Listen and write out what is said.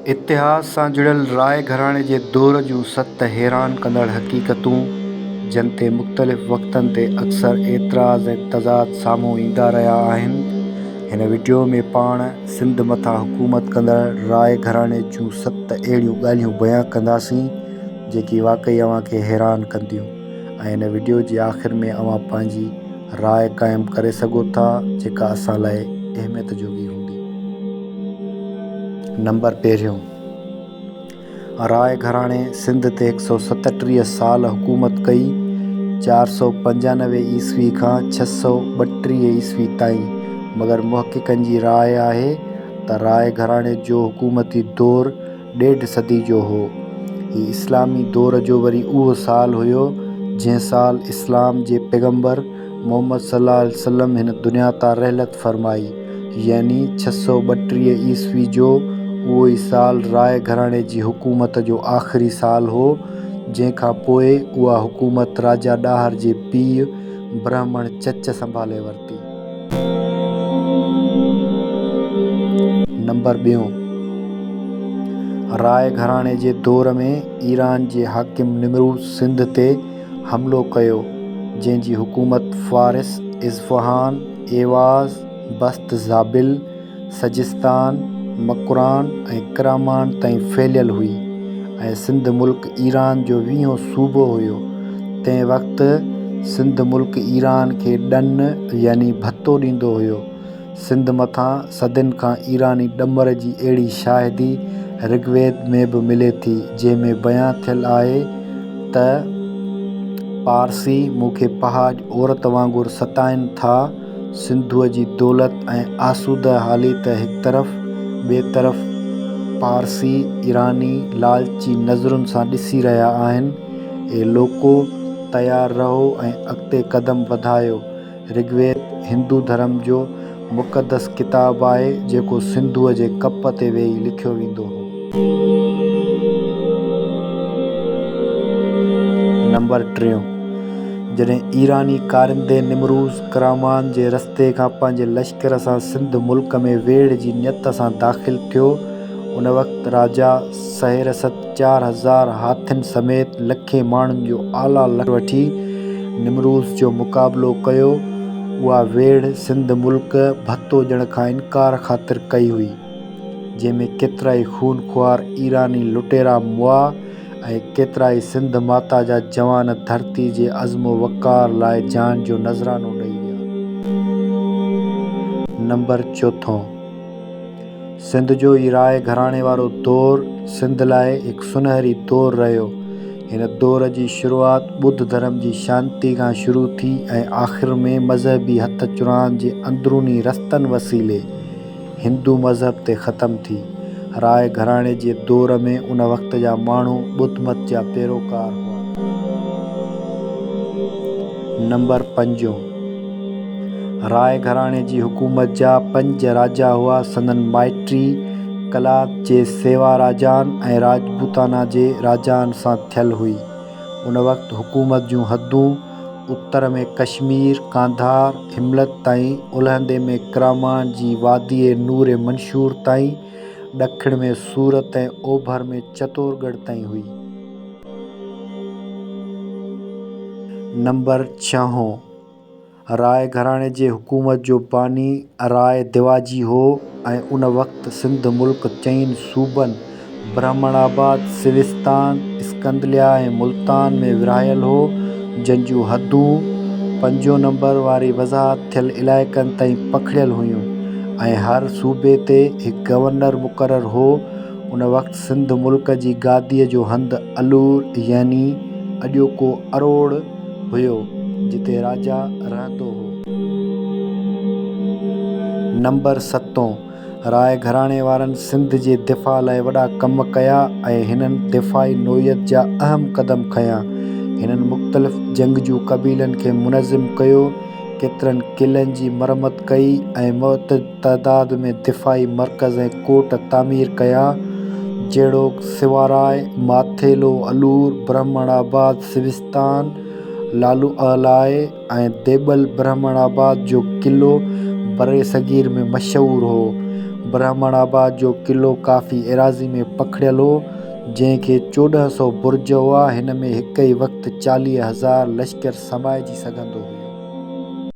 इतिहास सां जुड़ियल राय घराणे जे दौर जूं 7 हैरान कंदड़ हक़ीक़तूं जिन ते मुख़्तलिफ़ वक़्तनि ते अक्सर एतिराज़ ऐं तज़ाद साम्हूं ईंदा रहिया आहिनि। हिन वीडियो में पाण सिंध मथां हुकूमत कंदड़ राय घराणे जूं 7 अहिड़ियूं ॻाल्हियूं बयां कंदासीं जेकी वाक़ई अव्हांखे हैरान कंदियूं ऐं हिन वीडियो जे आख़िर में अव्हां पंहिंजी राय क़ाइमु करे सघो था जेका असां लाइ अहमियत जोगी हूंदी। नंबर 1, राय घराणे सिंध ते 137 साल हुकूमत कई, 495 ईस्वी खां 632 ईस्वी ताईं। मगर मुहक़क़िक़नि जी राय आहे त राय घराणे जो हुकूमती दौर 1.5 सदी जो हो। ही इस्लामी दौर जो वरी उहो साल हुयो जंहिं साल इस्लाम जे पैगम्बर मुहम्मद सल्लल्लाहु अलैहि वसल्लम हिन दुनिया तां रहलत फरमाई, यानी 632 ईस्वी जो उहो ई साल राय घराणे जी हुकूमत जो आख़िरी साल हो, जंहिं खां पोइ उहा हुकूमत राजा ॾाहर जे पीउ ब्राह्मण चच संभाले वरिती। नंबर 2, राय घराणे जे दौर में ईरान जे हाकिम निमरूज़ सिंध ते हमिलो कयो, जंहिंजी हुकूमत फ़ारिस, इस्फ़हान, एवाज़, बस्त ज़ाबिल, सजिस्तान, मकुरान ऐं करामान ताईं फैलियल हुई ऐं सिंध मुल्क ईरान जो 20हों सूबो हुयो। तंहिं वक़्तु सिंध मुल्क ईरान खे ॾनु यानी भतो ॾींदो हुयो। सिंध मथां सदियुनि खां ईरानी ॾमर जी अहिड़ी शाहिदी ऋग्वेद में बि मिले थी, जंहिंमें बयां थियल आहे त पारसी मूंखे पहाज औरत वांगुरु सताइनि था। सिंधूअ जी दौलत ऐं आसूदा हाली त हिकु तरफ़, ॿिए तरफ़ पारसी ईरानी लालची नज़रुनि सां ॾिसी रहिया आहिनि। ए लोको तयारु रहो ऐं अॻिते क़दम वधायो। ऋग्वेद हिंदू धर्म जो मुक़दस किताबु आहे जेको सिंधूअ जे कप ते वेही लिखियो वेंदो हो। नंबर 3, जॾहिं ईरानी कारिंदे निमरूज़ करामान जे रस्ते खां पंहिंजे लश्कर सां सिंध मुल्क में वेढ़ जी नियत सां दाख़िल थियो, उन वक़्तु राजा सहरसत 4000 हाथियुनि समेत लखे माण्हुनि जो आला लश्कर वठी निमरूज़ जो मुक़ाबिलो कयो। उहा वेढ़ सिंध मुल्क भतो ॾियण खां इनकार ख़ातिर कई हुई, जंहिंमें केतिरा ई खूनख्वार ईरानी लुटेरा मुआ ऐं केतिरा ई सिंध माता जा जवान धरती जे अज़्मो वक़ार लाइ जान जो नज़रानो ॾेई विया। नंबर 4, सिंध जो ई राय घराणे वारो दौर सिंध लाइ हिकु सुनहरी दौर रहियो। हिन दौर जी शुरूआति ॿुध धर्म जी शांती खां शुरू थी ऐं आख़िर में मज़हबी हथ चुराण जे अंदरूनी रस्तनि वसीले हिंदू मज़हब ते ख़तमु थी। राय घराणे जे दौर में उन वक़्त जा माण्हू ॿुध मत जा पैरोकार हुआ। नंबर 5, राय घराणे जी हुकूमत जा 5 राजा हुआ। संदन माइटी कलात जे सेवा राजान ऐं राजपूताना जे राजान सां थियल हुई। उन वक़्तु हुकूमत जूं हदूं उत्तर में कश्मीर कांधार हिमलत ताईं, ओलहंदे में करामान जी वादीअ नूर मंशूर ताईं, ॾखिण में सूरत ऐं ओभर में चित्तौड़गढ़ ताईं हुई। नंबर 6, राय घराणे जे हुकूमत जो बानी राय दिवाजी हो ऐं उन वक़्तु सिंध मुल्क 4 सूबनि ब्राह्मणाबाद, सिविस्तान, इस्कंदलिया ऐं मुल्तान में विरहायल हो, जंहिं जूं हदूं 5 नंबर वारी वज़ाहत थियल इलाइक़नि ताईं पखिड़ियल हुयूं ऐं हर सूबे ते हिकु गवर्नर मुक़ररु हो। उन वक़्तु सिंध मुल्क जी गादीअ जो हंधु अलूर यानी अॼोको अरोड़ हुयो, जिते राजा रहंदो हो। नंबर 7, राय घराणे वारनि सिंध जे दिफ़ा लाइ वॾा कम कया ऐं हिननि दिफ़ाई नोयत जा अहम क़दम खयां। हिननि मुख़्तलिफ़ जंगजू क़बीलनि खे मुनज़्ज़िम कयो, केतिरनि क़िलनि जी मरमत कई ऐं मुतअद्दिद तइदाद में दिफ़ाई मर्कज़ ऐं कोट तामीर कया, जहिड़ोकि सिवाराय, माथेलो, अलूर, ब्राह्मणाबाद, सिविस्तान, लालूअलाए ऐं देबल। ब्राह्मणाबाद जो क़िलो बरे सग़ीर में मशहूरु हो। ब्राह्मणाबाद जो क़िलो काफ़ी एराज़ी में पखिड़ियल हो, जंहिंखे 1400 बुर्ज हुआ। हिन में हिक ई वक़्तु 40,000 लश्कर समाइजी सघंदो हुयो।